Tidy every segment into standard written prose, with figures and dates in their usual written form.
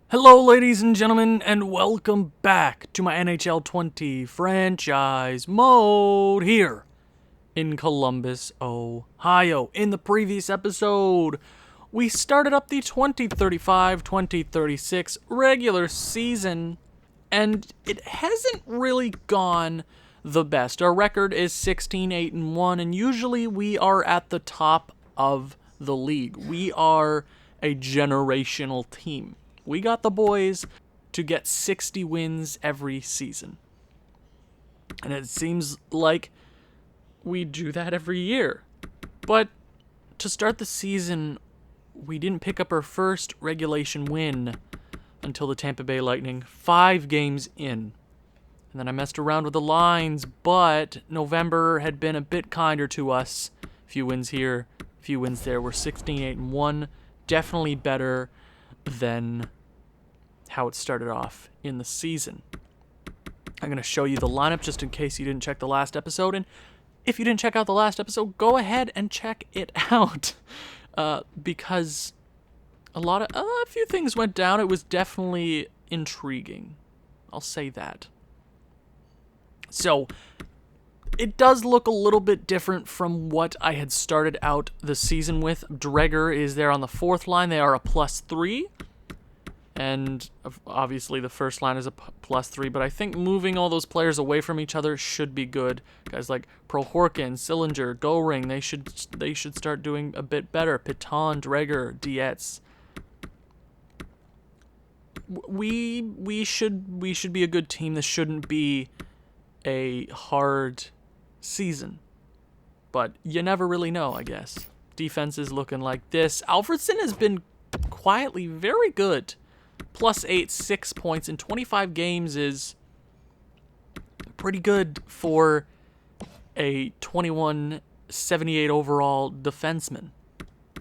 Hello, ladies and gentlemen, and welcome back to my NHL 20 franchise mode here in Columbus, Ohio. In the previous episode, we started up the 2035-2036 regular season, and it hasn't really gone the best. Our record is 16-8-1, and usually we are at the top of the league. We are a generational team. We got the boys to get 60 wins every season. And it seems like we do that every year. But to start the season, we didn't pick up our first regulation win until the Tampa Bay Lightning, 5 games in. And then I messed around with the lines, but November had been a bit kinder to us. A few wins here, a few wins there. We're 16-8-1, definitely better than how it started off in the season. I'm going to show you the lineup just in case you didn't check the last episode. And if you didn't check out the last episode, go ahead and check it out. Because a few things went down. It was definitely intriguing. I'll say that. So, it does look a little bit different from what I had started out the season with. Dreger is there on the fourth line. They are a +3. And obviously the first line is a +3, but I think moving all those players away from each other should be good. Guys like Prohorkin, Sillinger, Goring, they should start doing a bit better. Piton, Dreger, Dietz. We should be a good team. This shouldn't be a hard season. But you never really know, I guess. Defense is looking like this. Alfredsson has been quietly very good. +8, 6 points in 25 games is pretty good for a 21-78 overall defenseman.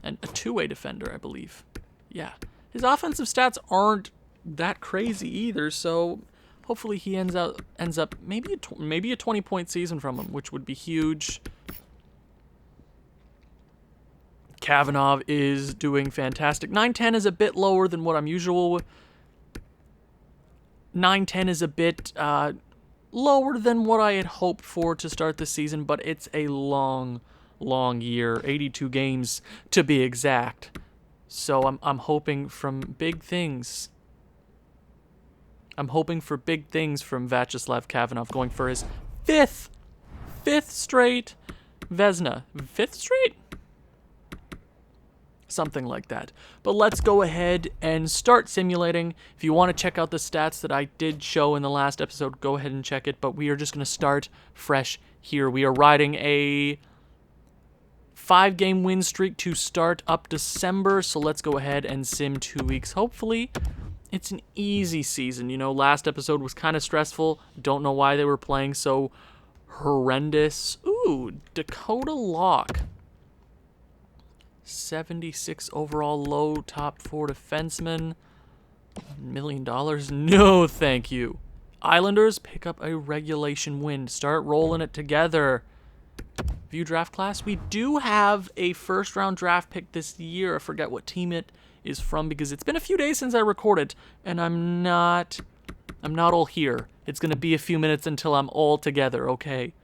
And a two-way defender, I believe. Yeah. His offensive stats aren't that crazy either, so hopefully he ends up maybe a 20-point season from him, which would be huge. Kavanagh is doing fantastic. 9-10 is a bit lower than what I'm usual with. 9-10 is a bit lower than what I had hoped for to start the season, but it's a long year, 82 games to be exact. So I'm hoping from big things. I'm hoping for big things from Vyacheslav Kavanagh, going for his fifth straight Vezina. 5th straight? Something like that. But let's go ahead and start simulating. If you want to check out the stats that I did show in the last episode, go ahead and check it. But we are just going to start fresh here. We are riding a 5-game win streak to start up December. So let's go ahead and sim 2 weeks. Hopefully, it's an easy season. You know, last episode was kind of stressful. Don't know why they were playing so horrendous. Ooh, Dakota Locke. 76 overall low, top 4 defenseman. $1 million? No, thank you. Islanders pick up a regulation win. Start rolling it together. View draft class. We do have a first-round draft pick this year. I forget what team it is from because it's been a few days since I recorded, and I'm not all here. It's going to be a few minutes until I'm all together, okay?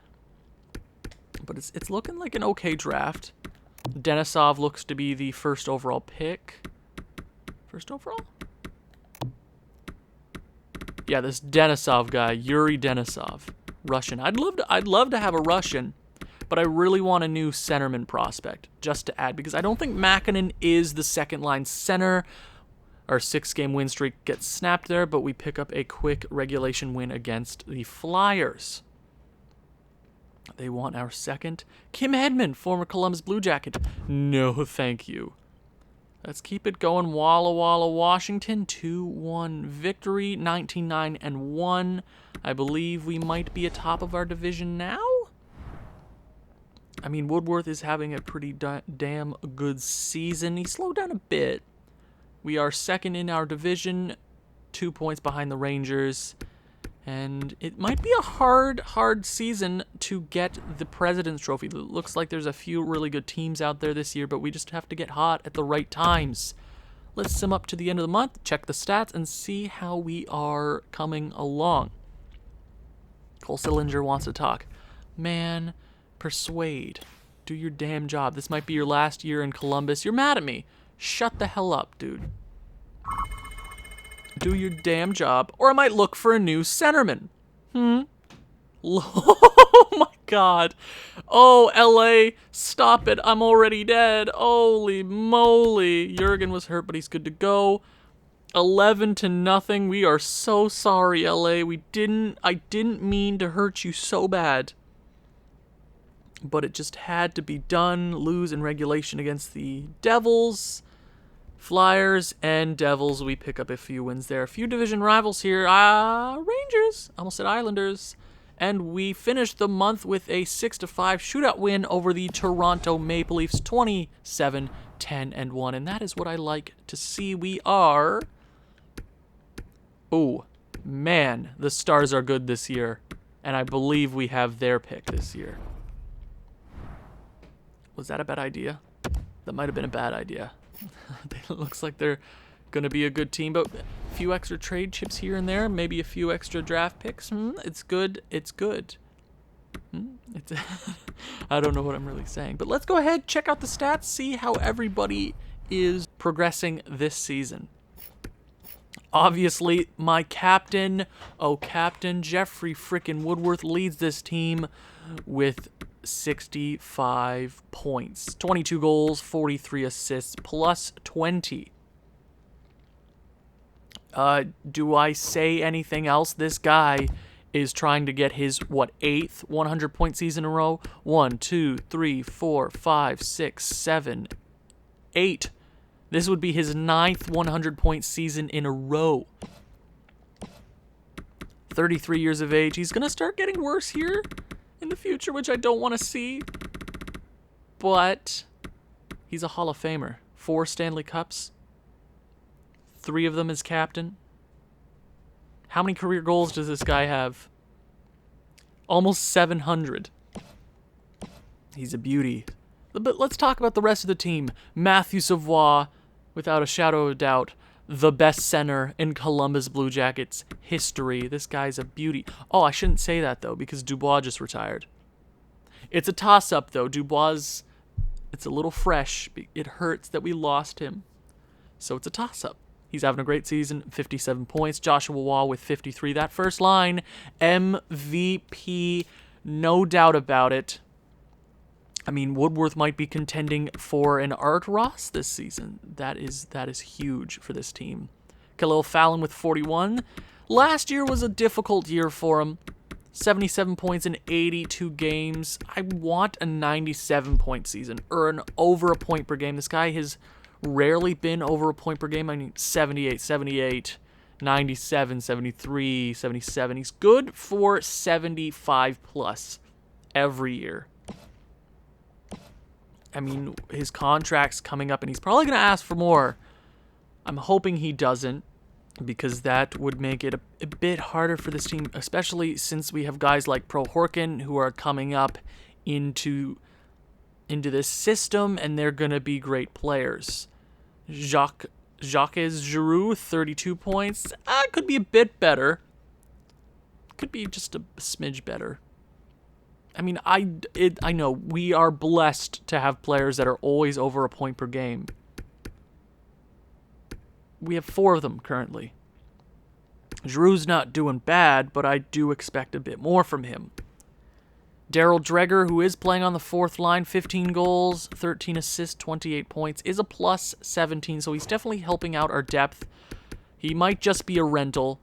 But it's looking like an okay draft. Denisov looks to be the first overall pick. First overall? Yeah, this Denisov guy, Yuri Denisov, Russian. I'd love to have a Russian, but I really want a new centerman prospect just to add because I don't think Makinen is the second line center. Our 6-game win streak gets snapped there, but we pick up a quick regulation win against the Flyers. They want our second. Kim Hedman, former Columbus Blue Jacket. No, thank you. Let's keep it going. Walla Walla, Washington. 2-1 victory. 19-9-1. I believe we might be atop of our division now. I mean, Woodworth is having a pretty damn good season. He slowed down a bit. We are second in our division. 2 points behind the Rangers. And it might be a hard season to get the President's Trophy. It looks like there's a few really good teams out there this year, but we just have to get hot at the right times. Let's sim up to the end of the month, check the stats, and see how we are coming along. Cole Sillinger wants to talk. Man, persuade. Do your damn job. This might be your last year in Columbus. You're mad at me. Shut the hell up, dude. Do your damn job, or I might look for a new centerman. Oh my god. Oh, LA, stop it. I'm already dead. Holy moly. Jurgen was hurt, but he's good to go. 11-0. We are so sorry, LA. I didn't mean to hurt you so bad. But it just had to be done. Lose in regulation against the Devils. Flyers and Devils, we pick up a few wins there. A few division rivals here. Rangers. Almost said Islanders. And we finished the month with a 6-5 shootout win over the Toronto Maple Leafs. 27-10-1. And that is what I like to see. We are... Oh, man. The Stars are good this year. And I believe we have their pick this year. Was that a bad idea? That might have been a bad idea. It looks like they're going to be a good team, but a few extra trade chips here and there, maybe a few extra draft picks. It's good. It's good. I don't know what I'm really saying, but let's go ahead, check out the stats, see how everybody is progressing this season. Obviously, my captain, Captain Jeffrey frickin' Woodworth leads this team with 65 points. 22 goals, 43 assists, plus 20. Do I say anything else? This guy is trying to get his, 8th 100-point season in a row? 1, 2, 3, 4, 5, 6, 7, 8. This would be his 9th 100-point season in a row. 33 years of age. He's going to start getting worse here in the future, which I don't want to see. But he's a Hall of Famer. 4 Stanley Cups. 3 of them as captain. How many career goals does this guy have? Almost 700. He's a beauty. But let's talk about the rest of the team. Matthew Savoie, without a shadow of a doubt, the best center in Columbus Blue Jackets history. This guy's a beauty. Oh, I shouldn't say that, though, because Dubois just retired. It's a toss-up, though. Dubois, it's a little fresh. It hurts that we lost him. So it's a toss-up. He's having a great season, 57 points. Joshua Wall with 53. That first line, MVP, no doubt about it. I mean, Woodworth might be contending for an Art Ross this season. That is huge for this team. Khalil Fallon with 41. Last year was a difficult year for him. 77 points in 82 games. I want a 97-point season, or an over a point per game. This guy has rarely been over a point per game. I mean, 78, 78, 97, 73, 77. He's good for 75 plus every year. I mean, his contract's coming up, and he's probably going to ask for more. I'm hoping he doesn't, because that would make it a bit harder for this team, especially since we have guys like Prohorkin who are coming up into this system, and they're going to be great players. Jacques Giroux, 32 points. Could be a bit better. Could be just a smidge better. I mean, I know we are blessed to have players that are always over a point per game. We have 4 of them currently. Giroux's not doing bad, but I do expect a bit more from him. Daryl Dreger, who is playing on the 4th line, 15 goals, 13 assists, 28 points, is a plus 17, so he's definitely helping out our depth. He might just be a rental.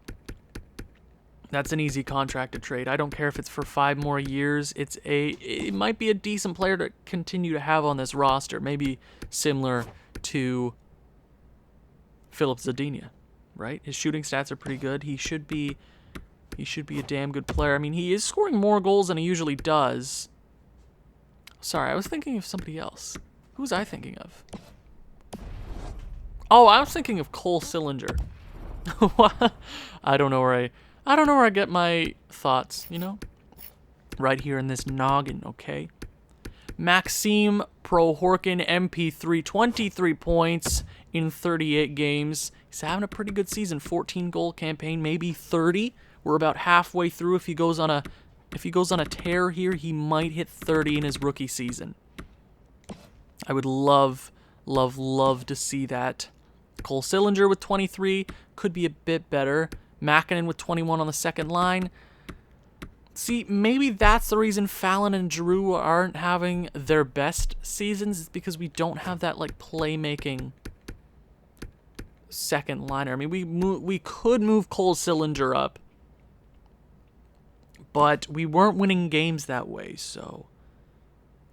That's an easy contract to trade. I don't care if it's for 5 more years. It might be a decent player to continue to have on this roster. Maybe similar to Philip Zadina, right? His shooting stats are pretty good. He should be a damn good player. I mean, he is scoring more goals than he usually does. Sorry, I was thinking of somebody else. Who was I thinking of? Oh, I was thinking of Cole Sillinger. I don't know where I get my thoughts, you know? Right here in this noggin, okay? Maxime Prohorkin, MP3, 23 points in 38 games. He's having a pretty good season. 14-goal campaign, maybe 30. We're about halfway through. If he goes on a tear here, he might hit 30 in his rookie season. I would love to see that. Cole Sillinger with 23 could be a bit better. Makinen with 21 on the second line. See, maybe that's the reason Fallon and Giroux aren't having their best seasons, is because we don't have that like playmaking second liner. I mean, we could move Cole Sillinger up, but we weren't winning games that way. So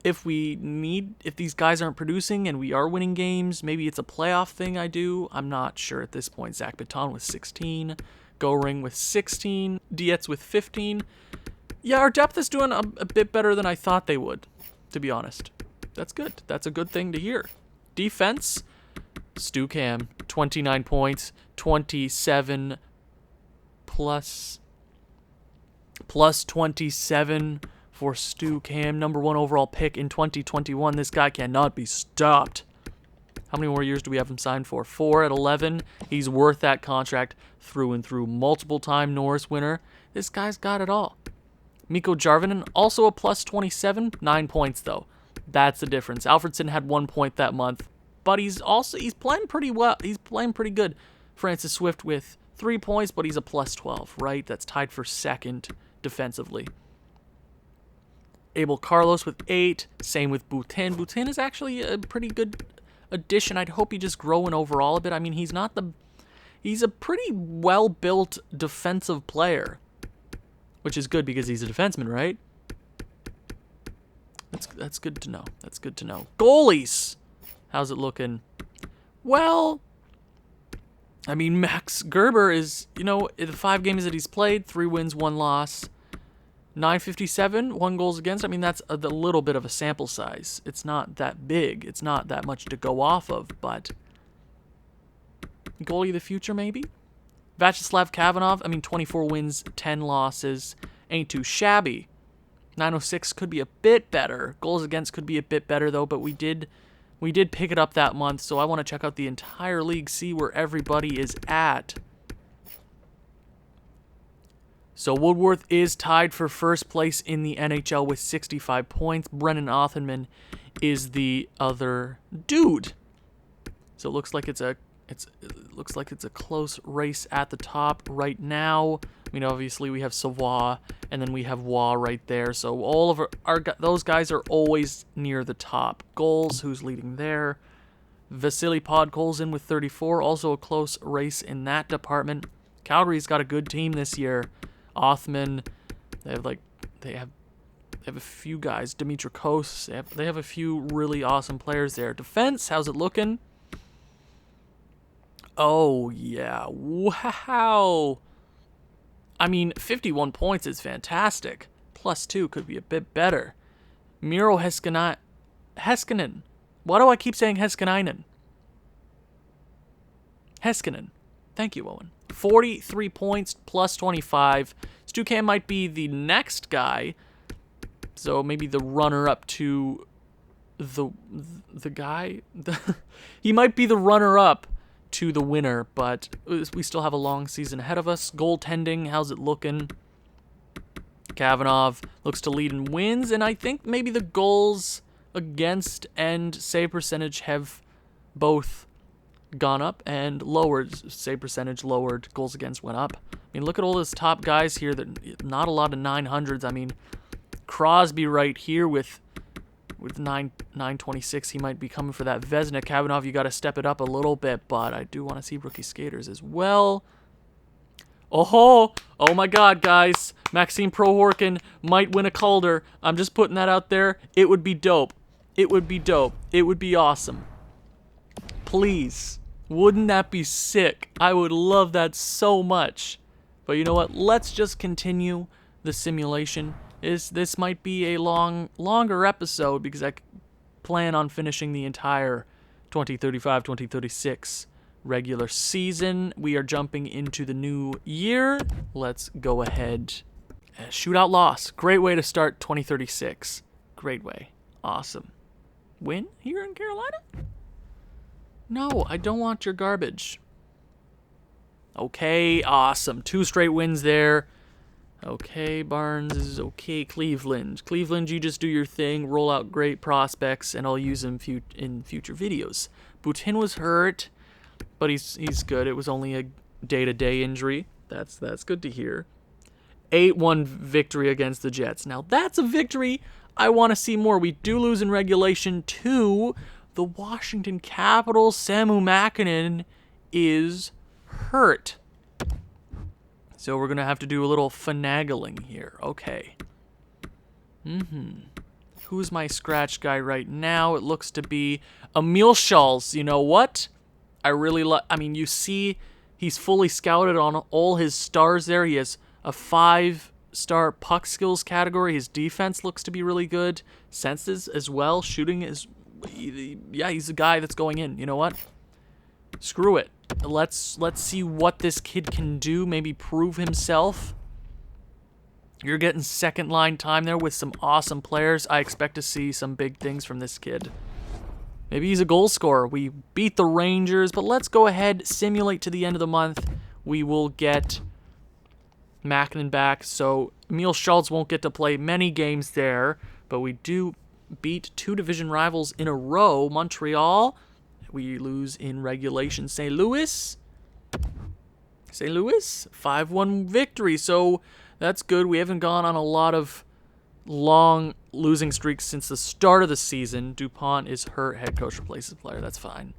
if these guys aren't producing and we are winning games, maybe it's a playoff thing I do. I'm not sure at this point. Zach Baton with 16, Goring with 16, Dietz with 15. Yeah, our depth is doing a bit better than I thought they would, to be honest. That's good. That's a good thing to hear. Defense, Stu Cam, 29 points, 27 plus 27 for Stu Cam, number 1 overall pick in 2021. This guy cannot be stopped. How many more years do we have him signed for? 4 at 11. He's worth that contract through and through. Multiple-time Norris winner. This guy's got it all. Mikko Jarvinen, also a plus 27. 9 points, though. That's the difference. Alfredson had 1 point that month, but he's playing pretty well. He's playing pretty good. Francis Swift with 3 points, but he's a plus 12, right? That's tied for second defensively. Abel Carlos with 8. Same with Boutin. Boutin is actually a pretty good addition. I'd hope he just growing overall a bit. I mean, he's a pretty well-built defensive player, which is good because he's a defenseman, right? That's good to know. That's good to know. Goalies! How's it looking? Well, I mean, Max Gerber is, in the 5 games that he's played, 3 wins, 1 loss, 957, 1 goals against. I mean, that's a little bit of a sample size. It's not that big. It's not that much to go off of, but goalie of the future, maybe? Vyacheslav Kavanov, 24 wins, 10 losses. Ain't too shabby. 906 could be a bit better. Goals against could be a bit better, though, but we did pick it up that month, so I want to check out the entire league, see where everybody is at. So Woodworth is tied for first place in the NHL with 65 points. Brennan Othenman is the other dude. So it looks like it's a close race at the top right now. Obviously we have Savoie, and then we have Waugh right there. So all of those guys are always near the top. Goals, who's leading there? Vasily Podkolzin with 34, also a close race in that department. Calgary's got a good team this year. Othman, they have a few guys. Dimitri Kos, they have a few really awesome players there. Defense, how's it looking? Oh, yeah. Wow. 51 points is fantastic. Plus 2 could be a bit better. Miro Heiskanen. Why do I keep saying Heiskanen? Heiskanen. Thank you, Owen. 43 points, plus 25. Stukan might be the next guy. So maybe the runner-up to the guy. He might be the runner-up to the winner, but we still have a long season ahead of us. Goaltending, how's it looking? Kavanov looks to lead in wins, and I think maybe the goals against and save percentage have both gone up and lowered. Save percentage lowered, goals against went up. Look at all those top guys here. That not a lot of 900s. Crosby right here with 926, he might be coming for that Vezina. Kavanov, you got to step it up a little bit, but I do want to see rookie skaters as well. Oh my God, guys. Maxime Prohorkin might win a Calder. I'm just putting that out there. It would be dope. It would be dope. It would be awesome. Please. Wouldn't that be sick? I would love that so much. But you know what? Let's just continue the simulation. This might be a longer episode because I plan on finishing the entire 2035-2036 regular season. We are jumping into the new year. Let's go ahead. Shootout loss. Great way to start 2036. Great way. Awesome. Win here in Carolina? No, I don't want your garbage. Okay, awesome. 2 straight wins there. Okay, Barnes is okay. Cleveland. Cleveland, you just do your thing. Roll out great prospects, and I'll use them in future videos. Boutin was hurt, but he's good. It was only a day-to-day injury. That's good to hear. 8-1 victory against the Jets. Now, that's a victory I want to see more. We do lose in regulation to the Washington Capitals. Samu Makinen is hurt. So we're going to have to do a little finagling here. Okay. Who's my scratch guy right now? It looks to be Emil Schultz. You know what? I mean, you see he's fully scouted on all his stars there. He has a 5-star puck skills category. His defense looks to be really good. Senses as well. Shooting is... Yeah, he's a guy that's going in. You know what? Screw it. Let's see what this kid can do. Maybe prove himself. You're getting second line time there with some awesome players. I expect to see some big things from this kid. Maybe he's a goal scorer. We beat the Rangers, but let's go ahead, simulate to the end of the month. We will get Makinen back, so Emil Schultz won't get to play many games there, but we do beat 2 division rivals in a row. Montreal, we lose in regulation. St. Louis, 5-1 victory, so that's good. We haven't gone on a lot of long losing streaks since the start of the season. DuPont is hurt. Head coach replaces player. That's fine.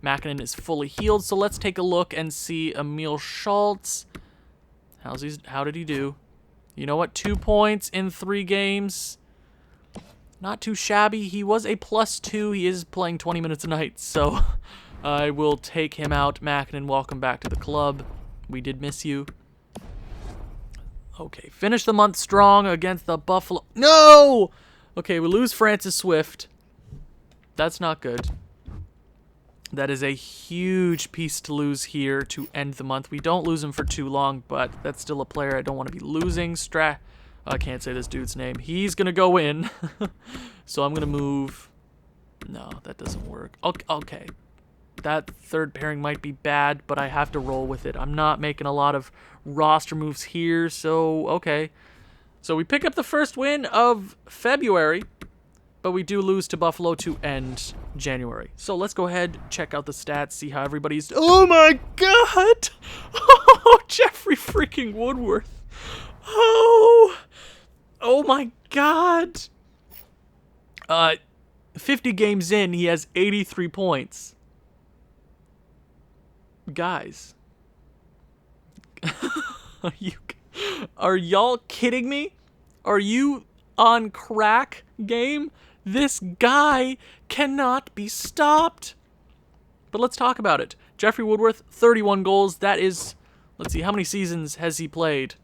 Makinen is fully healed, so let's take a look and see Emil Schultz. How did he do? You know what? 2 points in 3 games. Not too shabby. He was a +2. He is playing 20 minutes a night, so I will take him out. Makinen, welcome back to the club. We did miss you. Okay, finish the month strong against the Buffalo. No! Okay, we lose Francis Swift. That's not good. That is a huge piece to lose here to end the month. We don't lose him for too long, but that's still a player I don't want to be losing. I can't say this dude's name. He's going to go in. So I'm going to move. No, that doesn't work. Okay. That third pairing might be bad, but I have to roll with it. I'm not making a lot of roster moves here, so okay. So we pick up the first win of February, but we do lose to Buffalo to end January. So let's go ahead, check out the stats, see how everybody's... Oh my god! Oh, Jeffrey freaking Woodworth. Oh my god! 50 games in, he has 83 points. Guys. Are y'all kidding me? Are you on crack, game? This guy cannot be stopped. But let's talk about it. Jeffrey Woodworth, 31 goals. That is, let's see, how many seasons has he played?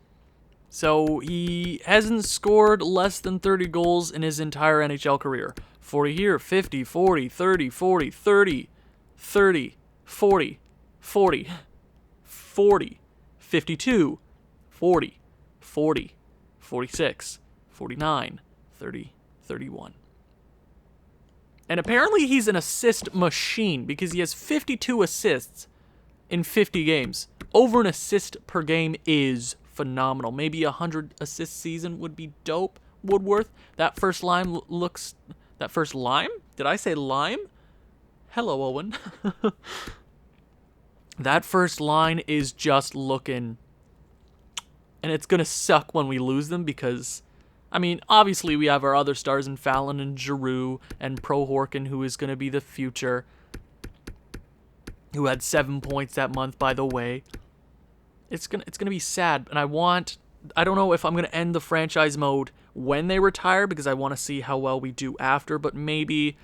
So he hasn't scored less than 30 goals in his entire NHL career. 40 here, 50, 40, 30, 40, 30, 30, 40, 40, 40, 52, 40, 40, 46, 49, 30, 31. And apparently he's an assist machine because he has 52 assists in 50 games. Over an assist per game is phenomenal. Maybe 100 assist season would be dope. Woodworth, that first line looks... That first lime? Did I say lime? Hello, Owen. That first line is just looking... And it's going to suck when we lose them because... I mean, obviously we have our other stars in Fallon and Giroux and Prohorkin, who is going to be the future. Who had 7 points that month, by the way. It's gonna be sad, and I don't know if I'm gonna end the franchise mode when they retire because I want to see how well we do after, but maybe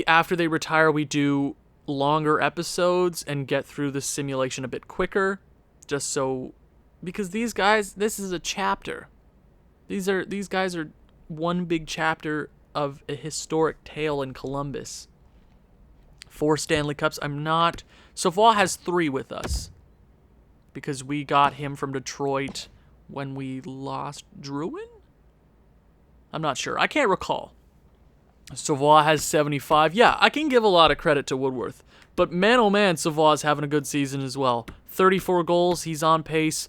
after they retire we do longer episodes and get through the simulation a bit quicker, just so, because these guys, this is a chapter. These guys are one big chapter of a historic tale in Columbus. 4 Stanley Cups. Savoie has 3 with us. Because we got him from Detroit when we lost Druin? I'm not sure. I can't recall. Savoie has 75. Yeah, I can give a lot of credit to Woodworth. But man, oh man, Savoie's having a good season as well. 34 goals. He's on pace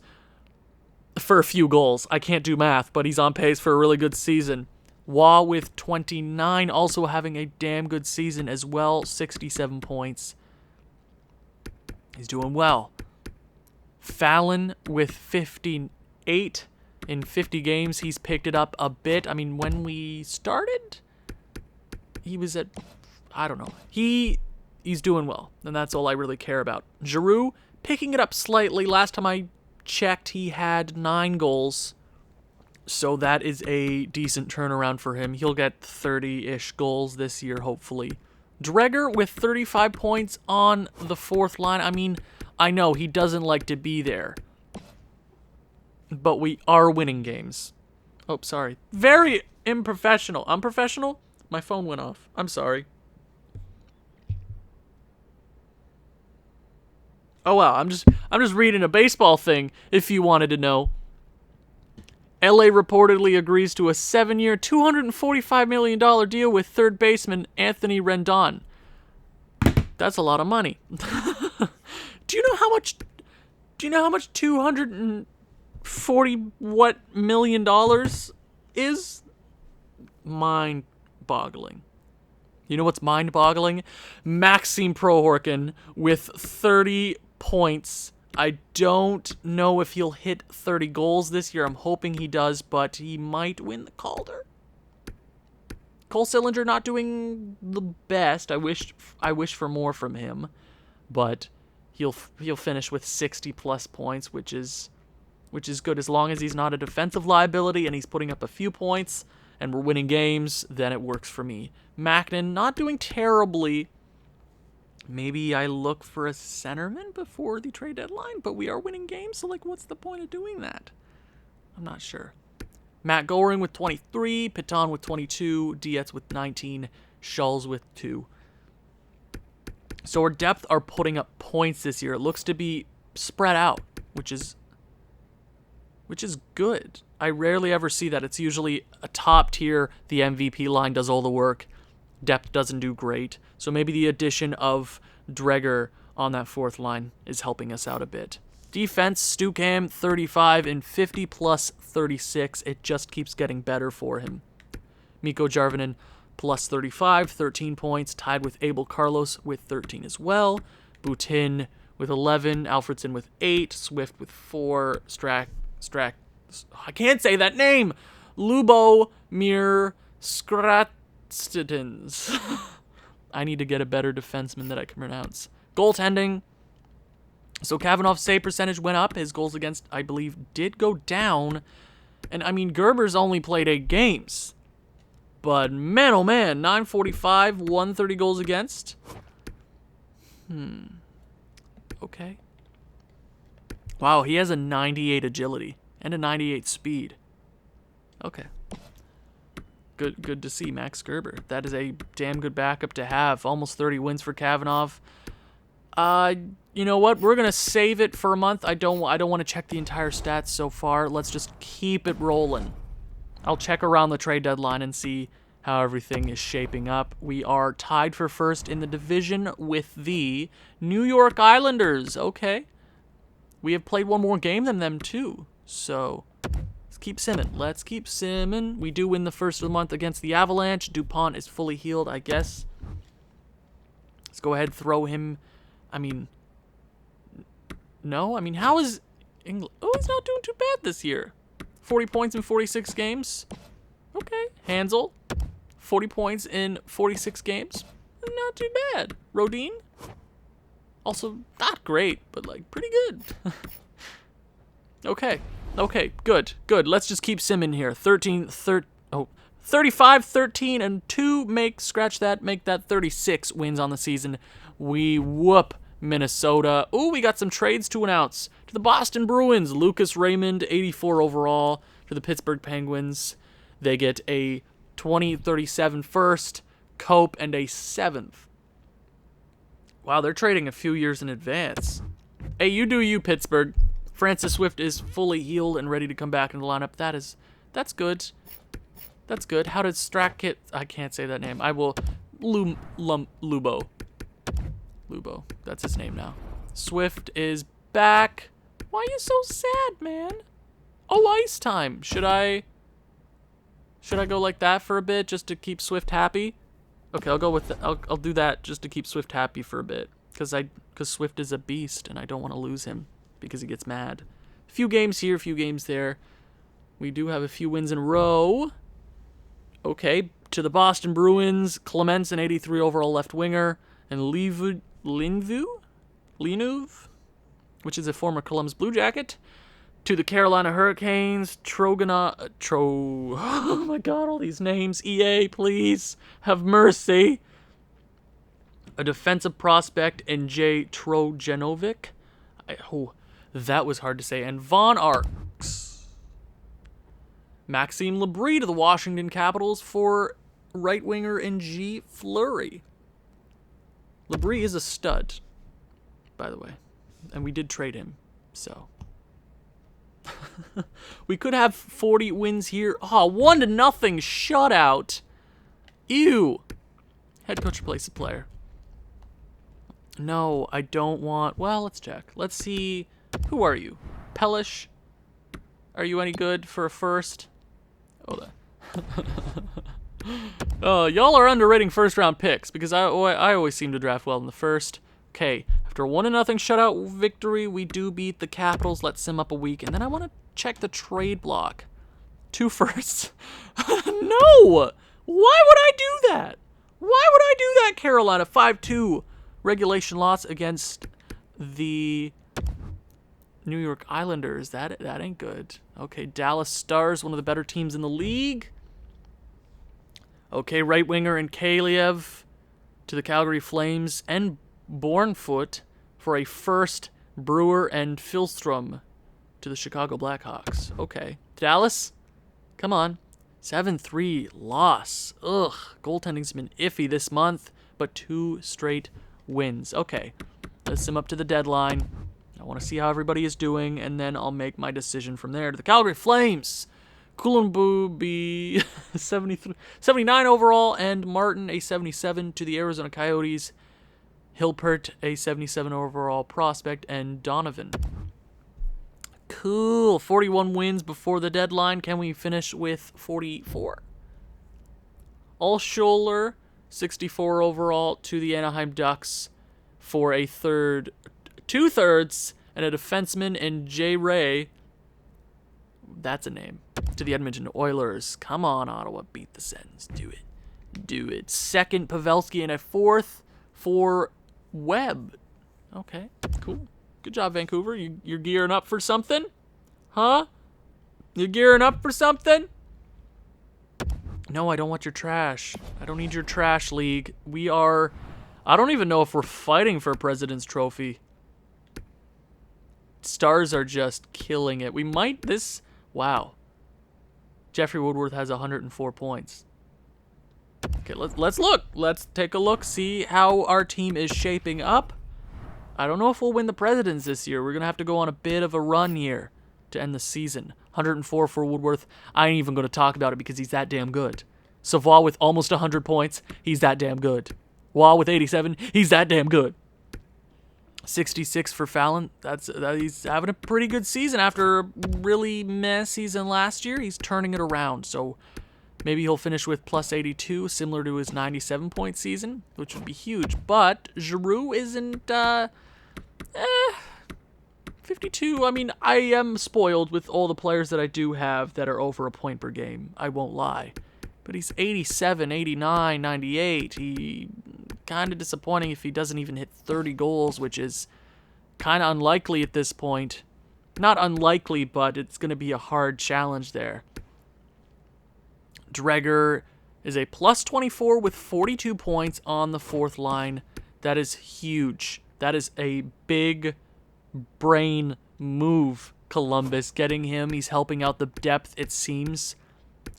for a few goals. I can't do math, but he's on pace for a really good season. Waugh with 29, also having a damn good season as well. 67 points. He's doing well. Fallon with 58. In 50 games, he's picked it up a bit. I mean, when we started, he was at, I don't know. He's doing well, and that's all I really care about. Giroux, picking it up slightly. Last time I checked, he had 9 goals. So that is a decent turnaround for him. He'll get 30-ish goals this year, hopefully. Dreger with 35 points on the 4th line. I mean, I know he doesn't like to be there, but we are winning games. Oh, sorry. Very unprofessional. Unprofessional? My phone went off. I'm sorry. Oh wow, I'm just reading a baseball thing if you wanted to know. LA reportedly agrees to a 7-year, $245 million deal with third baseman Anthony Rendon. That's a lot of money. Do you know how much 240 what million dollars is? Mind-boggling. You know what's mind-boggling? Maxime Prohorkin with 30 points. I don't know if he'll hit 30 goals this year. I'm hoping he does, but he might win the Calder. Cole Sillinger not doing the best. I wish for more from him, but he'll finish with 60 plus points, which is good as long as he's not a defensive liability and he's putting up a few points and we're winning games, then it works for me. Mackin not doing terribly. Maybe I look for a centerman before the trade deadline, but we are winning games, so like what's the point of doing that? I'm not sure. Matt Goring with 23, Piton with 22, Dietz with 19, Schulz with 2. So our depth are putting up points this year. It looks to be spread out, which is good. I rarely ever see that. It's usually a top tier, the MVP line does all the work. Depth doesn't do great. So maybe the addition of Dreger on that 4th line is helping us out a bit. Defense, Stucam, 35 and 50 plus 36. It just keeps getting better for him. Mikko Jarvinen plus 35, 13 points, tied with Abel Carlos with 13 as well. Boutin with 11, Alfredson with 8, Swift with 4, I can't say that name! Lubomir Skratstidins. I need to get a better defenseman that I can pronounce. Goaltending. So Kavanov's save percentage went up. His goals against, I believe, did go down. And, I mean, Gerber's only played 8 games. But, man, oh man, 945, 130 goals against. Okay. Wow, he has a 98 agility and a 98 speed. Okay. Good to see Max Gerber. That is a damn good backup to have. Almost 30 wins for Kavanov. You know what? We're gonna save it for a month. I don't want to check the entire stats so far. Let's just keep it rolling. I'll check around the trade deadline and see how everything is shaping up. We are tied for first in the division with the New York Islanders. Okay. We have played one more game than them too. So let's keep simming. Let's keep simming. We do win the first of the month against the Avalanche. DuPont is fully healed, I guess. Let's go ahead, throw him. I mean, no? I mean, how is England? Oh, he's not doing too bad this year. 40 points in 46 games. Okay. Hansel, 40 points in 46 games. Not too bad. Rodin, also not great, but like pretty good. Okay, good. Let's just keep simming here. 35, 13, and 2 make that 36 wins on the season. We whoop Minnesota. Ooh, we got some trades to announce. To the Boston Bruins, Lucas Raymond, 84 overall. To the Pittsburgh Penguins, they get a 2037 first, Cope, and a 7th. Wow, they're trading a few years in advance. Hey, you do you, Pittsburgh. Francis Swift is fully healed and ready to come back in the lineup. That's good. That's good. How did Strakit... I can't say that name. I will... Lubo. Lubo. That's his name now. Swift is back. Why are you so sad, man? Oh, ice time. Should I go like that for a bit just to keep Swift happy? Okay, I'll go with I'll do that just to keep Swift happy for a bit, cuz Swift is a beast and I don't want to lose him because he gets mad. A few games here, a few games there. We do have a few wins in a row. Okay, to the Boston Bruins, Clements, an 83 overall left winger, and Linuv, which is a former Columbus Blue Jacket. To the Carolina Hurricanes, oh my god, all these names. EA, please, have mercy. A defensive prospect in J. Trojanovic. Oh, that was hard to say. And Von Arx. Maxime Labrie to the Washington Capitals for right winger in G. Fleury. Labrie is a stud, by the way. And we did trade him, so... we could have 40 wins here. Oh, 1-0 shutout. Ew. Head coach replaces player. No, I don't want... Well, let's check. Let's see. Who are you? Pellish? Are you any good for a first? Oh, y'all are underrating first-round picks because I always seem to draft well in the first. Okay, after a 1-0 shutout victory, we do beat the Capitals. Let's sim up a week. And then I want to check the trade block. 2 firsts. No! Why would I do that? Why would I do that, Carolina? 5-2 regulation loss against the New York Islanders. That ain't good. Okay, Dallas Stars, one of the better teams in the league. Okay, right winger in Kaliev to the Calgary Flames and Bournefoot for a first. Brewer and Philstrom to the Chicago Blackhawks. Okay. Dallas, come on. 7-3 loss. Ugh, goaltending's been iffy this month, but 2 straight wins. Okay, let's sim up to the deadline. I want to see how everybody is doing, and then I'll make my decision from there. To the Calgary Flames. Kulumbu 79 overall, and Martin a 77 to the Arizona Coyotes. Hilpert a 77 overall prospect, and Donovan. Cool. 41 wins before the deadline. Can we finish with 44? Alsholer 64 overall to the Anaheim Ducks for a 2/3, and a defenseman in J. Ray. That's a name. To the Edmonton Oilers. Come on, Ottawa. Beat the Sens. Do it. Do it. Second, Pavelski, and a 4th for Webb. Okay, cool. Good job, Vancouver. You're gearing up for something? Huh? You're gearing up for something? No, I don't want your trash. I don't need your trash, league. I don't even know if we're fighting for a President's Trophy. Stars are just killing it. We might wow. Jeffrey Woodworth has 104 points. Okay, let's look. Let's take a look, see how our team is shaping up. I don't know if we'll win the Presidents this year. We're going to have to go on a bit of a run here to end the season. 104 for Woodworth. I ain't even going to talk about it because he's that damn good. Savoie with almost 100 points. He's that damn good. Wall with 87. He's that damn good. 66 for Fallon. He's having a pretty good season after a really meh season last year. He's turning it around, so maybe he'll finish with plus 82, similar to his 97-point season, which would be huge. But Giroux isn't 52. I mean, I am spoiled with all the players that I do have that are over a point per game. I won't lie. But he's 87, 89, 98. He kind of disappointing if he doesn't even hit 30 goals, which is kind of unlikely at this point. Not unlikely, but it's going to be a hard challenge there. Dreger is a plus 24 with 42 points on the 4th line. That is huge. That is a big brain move, Columbus. Getting him, he's helping out the depth, it seems.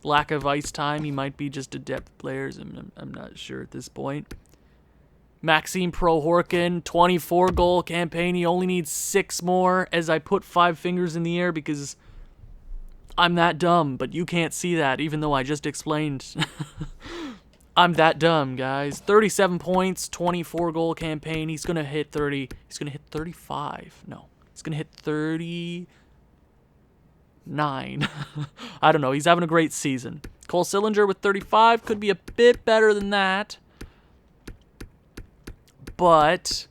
Lack of ice time, he might be just a depth player. I'm not sure at this point. Maxime Prohorkin, 24-goal campaign. He only needs 6 more as I put 5 fingers in the air because I'm that dumb, but you can't see that, even though I just explained. I'm that dumb, guys. 37 points, 24-goal campaign. He's going to hit 30. He's going to hit 35. No, he's going to hit 39. I don't know. He's having a great season. Cole Sillinger with 35 could be a bit better than that. But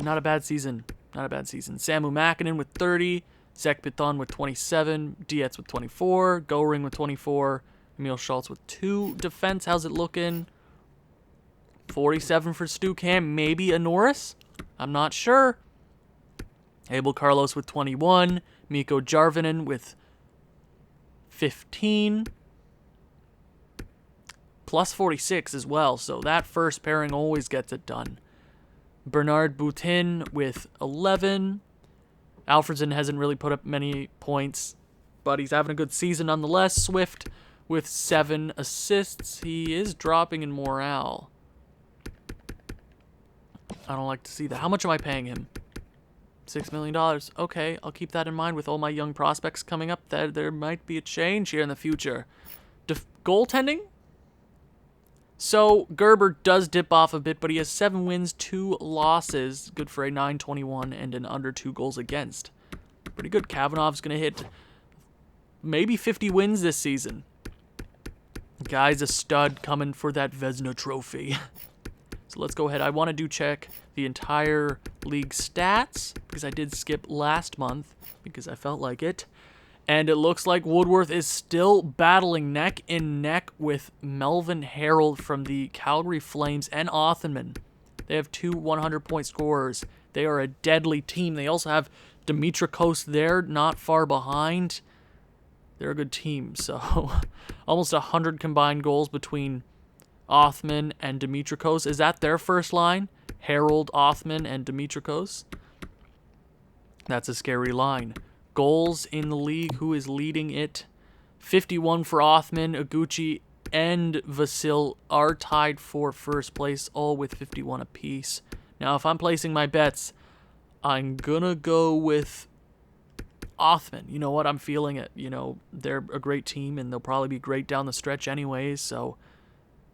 not a bad season. Not a bad season. Samu Makinen with 30. Zach Pithon with 27. Dietz with 24. Goring with 24. Emil Schultz with 2 defense. How's it looking? 47 for Stu Cam. Maybe a Norris? I'm not sure. Abel Carlos with 21. Mikko Jarvinen with 15. Plus 46 as well, so that first pairing always gets it done. Bernard Boutin with 11. Alfredson hasn't really put up many points, but he's having a good season nonetheless. Swift with 7 assists. He is dropping in morale. I don't like to see that. How much am I paying him? $6 million. Okay, I'll keep that in mind with all my young prospects coming up. There might be a change here in the future. Goaltending? So, Gerber does dip off a bit, but he has 7 wins, 2 losses. Good for a .921 and an under 2 goals against. Pretty good. Kavanov's going to hit maybe 50 wins this season. Guy's a stud coming for that Vezina trophy. So let's go ahead. I want to check the entire league stats because I did skip last month because I felt like it. And it looks like Woodworth is still battling neck and neck with Melvin Harold from the Calgary Flames and Othman. They have 2 100-point scorers. They are a deadly team. They also have Dimitrakos there, not far behind. They're a good team. So almost 100 combined goals between Othman and Dimitrakos. Is that their first line? Harold, Othman, and Dimitrakos? That's a scary line. Goals in the league, who is leading it? 51 for Othman, Iguchi, and Vasil are tied for first place, all with 51 apiece. Now, if I'm placing my bets, I'm gonna go with Othman. You know what? I'm feeling it. You know, they're a great team, and they'll probably be great down the stretch anyways, so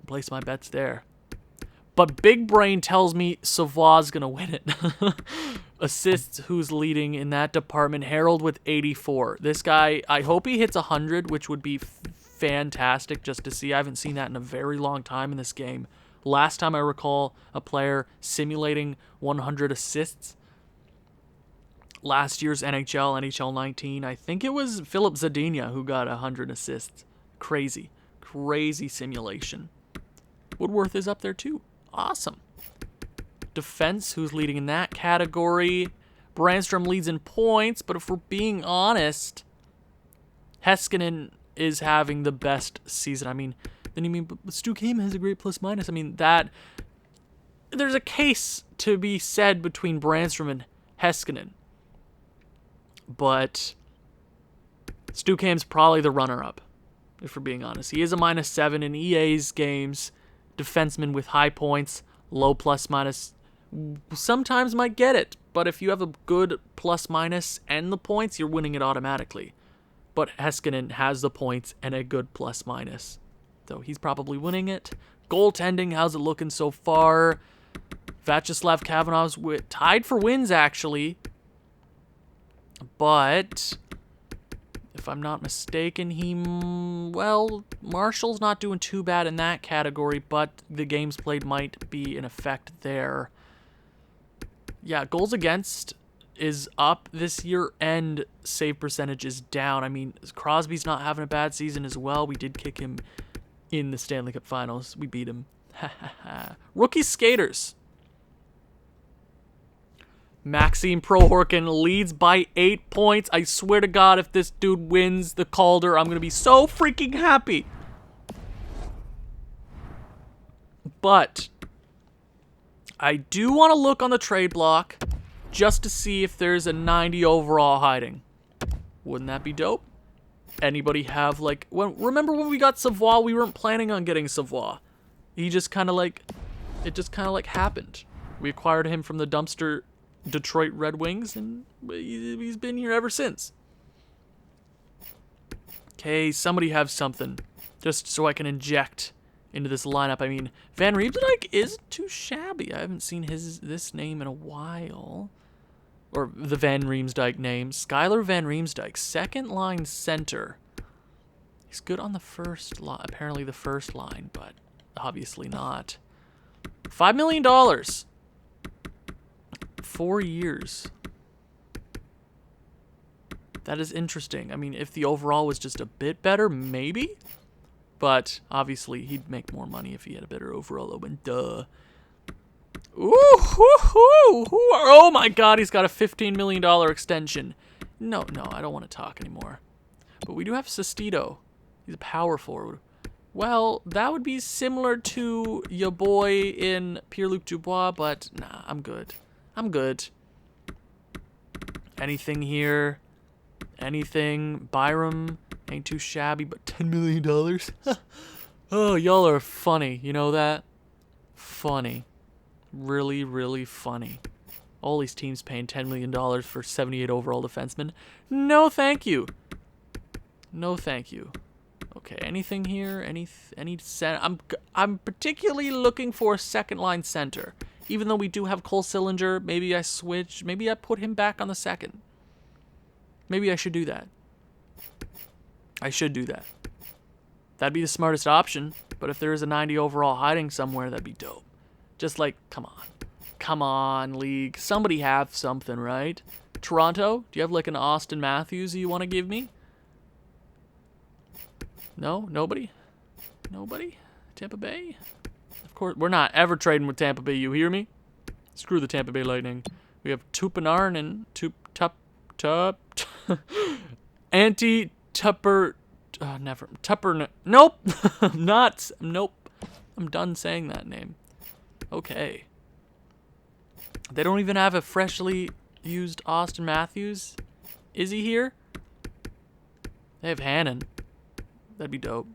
place my bets there. But Big Brain tells me Savoie's going to win it. Assists, who's leading in that department? Harold with 84. This guy, I hope he hits 100, which would be fantastic just to see. I haven't seen that in a very long time in this game. Last time I recall a player simulating 100 assists. Last year's NHL 19, I think it was Philip Zadina who got 100 assists. Crazy simulation. Woodworth is up there too. Awesome. Defense, who's leading in that category? Brandstrom leads in points, but if we're being honest, Heiskanen is having the best season. I mean, then you mean, but Stu Kame has a great plus-minus. I mean, that there's a case to be said between Brandstrom and Heiskanen, but Stu Kame's probably the runner-up, if we're being honest. He is a -7 in EA's games. Defenseman with high points, low plus-minus, sometimes might get it, but if you have a good plus-minus and the points, you're winning it automatically. But Heiskanen has the points and a good plus-minus, so he's probably winning it. Goaltending, how's it looking so far? Vyacheslav Kavanov's tied for wins, actually, but if I'm not mistaken, well, Marshall's not doing too bad in that category, but the games played might be in effect there. Yeah, goals against is up this year, and save percentage is down. I mean, Crosby's not having a bad season as well. We did kick him in the Stanley Cup Finals. We beat him. Rookie skaters. Maxime Prohorkin leads by 8 points. I swear to God, if this dude wins the Calder, I'm going to be so freaking happy. But I do want to look on the trade block just to see if there's a 90 overall hiding. Wouldn't that be dope? Anybody have, like, remember when we got Savoie? We weren't planning on getting Savoie. He just kind of like, it just kind of like happened. We acquired him from the dumpster Detroit Red Wings, and he's been here ever since. Okay, somebody have something. Just so I can inject into this lineup. I mean, Van Riemsdyk isn't too shabby. I haven't seen this name in a while. Or the Van Riemsdyk name. Skylar Van Riemsdyk, second line center. He's good on the first line, apparently the first line, but obviously not. $5 million. 4 years. That is interesting. I mean, if the overall was just a bit better, maybe. But obviously, he'd make more money if he had a better overall. Duh. Ooh, oh my God, he's got a $15 million extension. No, I don't want to talk anymore. But we do have Sestito. He's a power forward. Well, that would be similar to your boy in Pierre-Luc Dubois, but nah, I'm good. Anything here? Anything? Byram ain't too shabby, but $10 million? Oh, y'all are funny. You know that? Funny. Really, really funny. All these teams paying $10 million for 78 overall defensemen. No, thank you. No, thank you. Okay, anything here? Any center? I'm particularly looking for a second line center. Even though we do have Cole Sillinger, maybe I switch. Maybe I put him back on the second. Maybe I should do that. That'd be the smartest option. But if there is a 90 overall hiding somewhere, that'd be dope. Just like, come on, league. Somebody have something, right? Toronto, do you have like an Austin Matthews you want to give me? No? Nobody? Tampa Bay? Of course, we're not ever trading with Tampa Bay, you hear me? Screw the Tampa Bay Lightning. We have Tupanarn and Anti-Tupper... never. Tupper... Nope! Nope. I'm done saying that name. Okay. They don't even have a freshly used Austin Matthews. Is he here? They have Hannon. That'd be dope.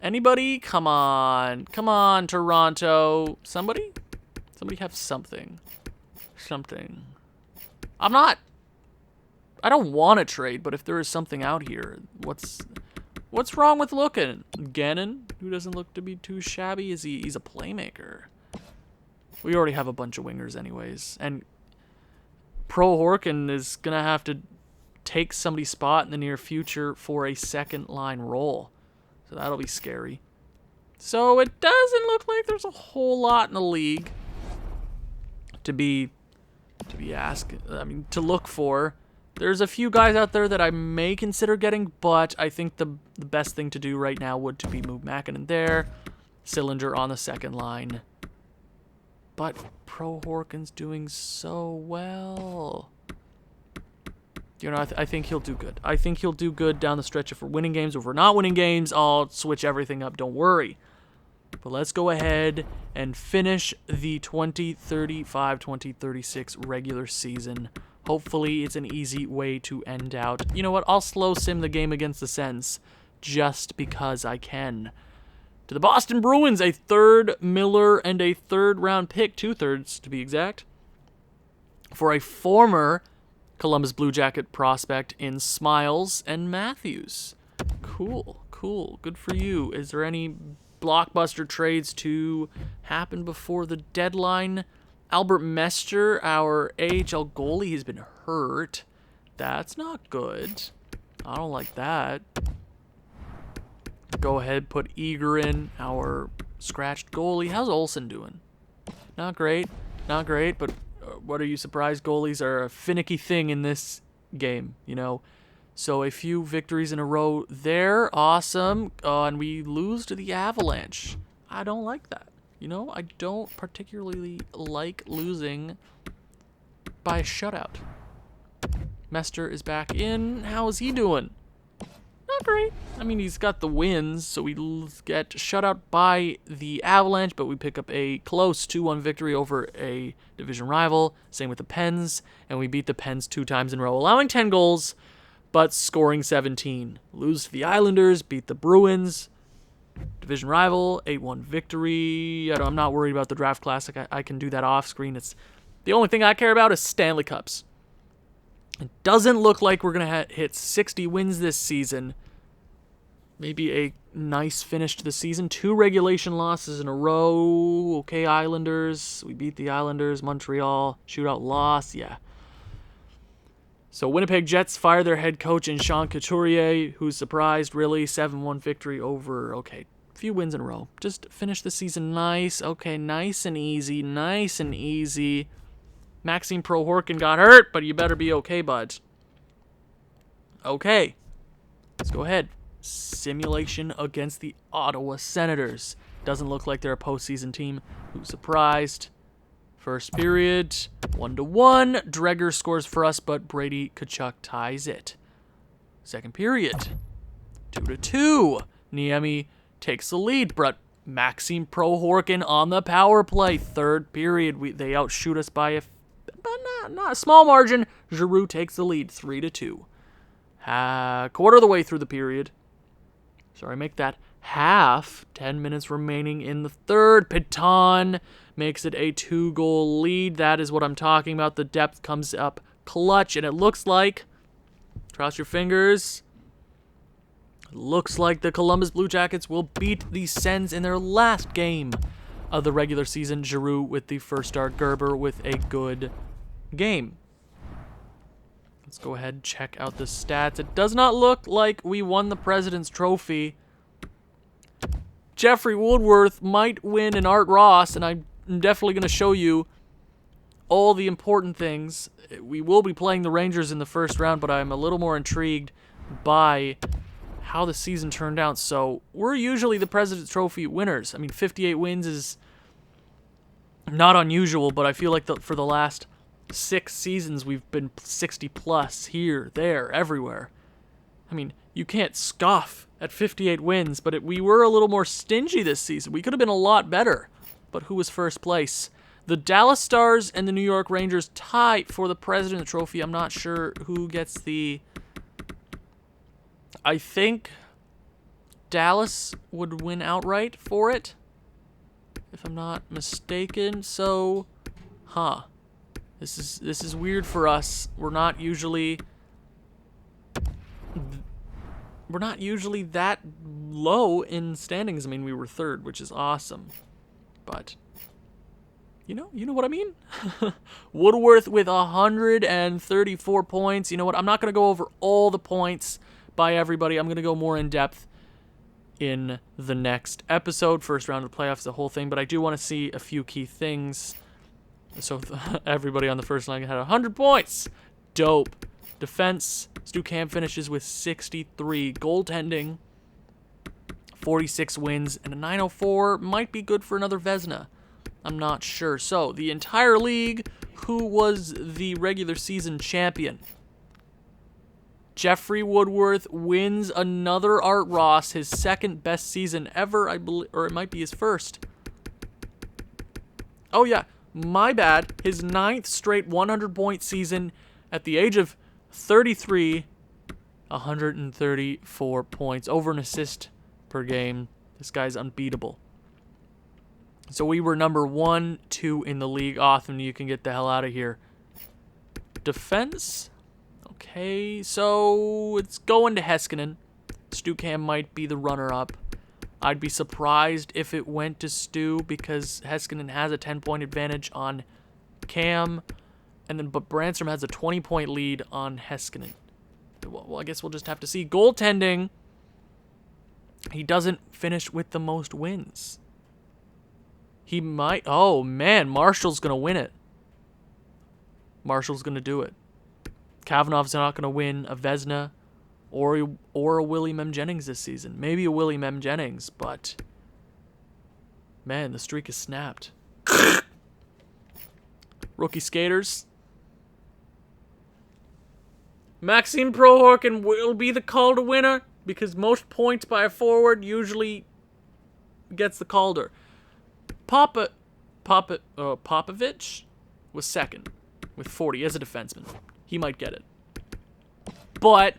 Anybody? Come on, Toronto. Somebody have something. I don't want to trade, but if there is something out here, what's wrong with looking? Gannon, who doesn't look to be too shabby, he's a playmaker. We already have a bunch of wingers anyways, and Pro Horkin is gonna have to take somebody's spot in the near future for a second line role. So that'll be scary. So it doesn't look like there's a whole lot in the league to look for. There's a few guys out there that I may consider getting, but I think the best thing to do right now would to be move Makinen there, Sillinger on the second line. But Pro Horkin's doing so well. You know, I think he'll do good. I think he'll do good down the stretch if we're winning games. If we're not winning games, I'll switch everything up. Don't worry. But let's go ahead and finish the 2035-2036 regular season. Hopefully, it's an easy way to end out. You know what? I'll slow sim the game against the Sens just because I can. To the Boston Bruins, a third Miller and a third-round pick, 2/3 to be exact, for a former Columbus Blue Jacket prospect in Smiles and Matthews. Cool. Good for you. Is there any blockbuster trades to happen before the deadline? Albert Mester, our AHL goalie, has been hurt. That's not good. I don't like that. Go ahead, put Eager in, our scratched goalie. How's Olsen doing? Not great, but what are you surprised? Goalies are a finicky thing in this game, you know. So a few victories in a row there. Awesome. And we lose to the Avalanche. I don't like that. You know, I don't particularly like losing by a shutout. Mester is back in. How is he doing? Not great. I mean, he's got the wins, so we get shut out by the Avalanche, but we pick up a close 2-1 victory over a division rival. Same with the Pens, and we beat the Pens 2 times in a row, allowing 10 goals, but scoring 17. Lose to the Islanders, beat the Bruins, division rival, 8-1 victory. I'm not worried about the Draft Classic. I can do that off screen. It's the only thing I care about is Stanley Cups. It doesn't look like we're going to hit 60 wins this season. Maybe a nice finish to the season. 2 regulation losses in a row. Okay, Islanders. We beat the Islanders. Montreal. Shootout loss. Yeah. So Winnipeg Jets fire their head coach in Sean Couturier, who's surprised, really. 7-1 victory over, okay, few wins in a row. Just finish the season nice. Okay, nice and easy. Nice and easy. Maxime Prohorkin got hurt, but you better be okay, bud. Okay. Let's go ahead. Simulation against the Ottawa Senators. Doesn't look like they're a postseason team. Who's surprised? First period, 1-1. Dreger scores for us, but Brady Tkachuk ties it. Second period, 2-2. Niemi takes the lead, but Maxime Prohorkin on the power play. Third period, they outshoot us by not a small margin. Giroux takes the lead, 3-2. Quarter of the way through the period. Sorry, make that half. 10 minutes remaining in the third. Piton makes it a 2-goal lead. That is what I'm talking about. The depth comes up clutch, and it looks like, cross your fingers, it looks like the Columbus Blue Jackets will beat the Sens in their last game of the regular season. Giroux with the first start, Gerber with a good game. Let's go ahead and check out the stats. It does not look like we won the President's Trophy. Jeffrey Woodworth might win an Art Ross, and I'm definitely going to show you all the important things. We will be playing the Rangers in the first round, but I'm a little more intrigued by how the season turned out. So we're usually the President's Trophy winners. I mean, 58 wins is not unusual, but I feel like for the last 6 seasons we've been 60 plus here, there, everywhere. I mean, you can't scoff at 58 wins, but we were a little more stingy this season. We could have been a lot better. But who was first place? The Dallas Stars and the New York Rangers tie for the President's Trophy. I'm not sure who gets the... I think Dallas would win outright for it, if I'm not mistaken. So, This is weird for us. We're not usually that low in standings. I mean, we were third, which is awesome. But you know what I mean? Woodworth with 134 points. You know what? I'm not going to go over all the points by everybody. I'm going to go more in depth in the next episode. First round of the playoffs, the whole thing. But I do want to see a few key things. So everybody on the first line had 100 points. Dope. Defense, Stu Cam finishes with 63. Goaltending, 46 wins, and a 904 might be good for another Vezina. I'm not sure. So, the entire league, who was the regular season champion? Jeffrey Woodworth wins another Art Ross, his second best season ever, I believe, or it might be his first. Oh yeah, my bad. His 9th straight 100-point season at the age of 33, 134 points, over an assist per game. This guy's unbeatable. So we were number 1, 2 in the league. Awesome, you can get the hell out of here. Defense. Okay, so it's going to Heiskanen. Stu Cam might be the runner-up. I'd be surprised if it went to Stu because Heiskanen has a 10-point advantage on Cam. But Branstrom has a 20-point lead on Heiskanen. Well, I guess we'll just have to see. Goaltending. He doesn't finish with the most wins. He might. Oh, man. Marshall's going to win it. Marshall's going to do it. Kavanov's not going to win a Vezina or a Willie Mem Jennings this season. Maybe a Willie Mem Jennings, but... man, the streak is snapped. Rookie skaters. Maxime Prohorkin will be the Calder winner because most points by a forward usually gets the Calder. Popovich was second with 40 as a defenseman. He might get it. But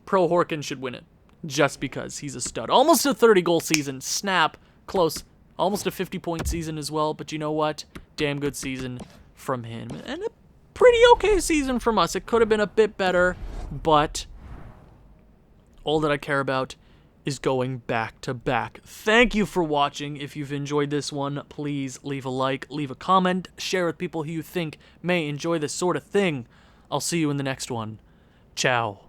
Prohorkin should win it just because he's a stud. Almost a 30-goal season. Snap. Close. Almost a 50-point season as well. But you know what? Damn good season from him. And a pretty okay season from us. It could have been a bit better, but all that I care about is going back to back. Thank you for watching. If you've enjoyed this one, please leave a like, leave a comment, share with people who you think may enjoy this sort of thing. I'll see you in the next one. Ciao.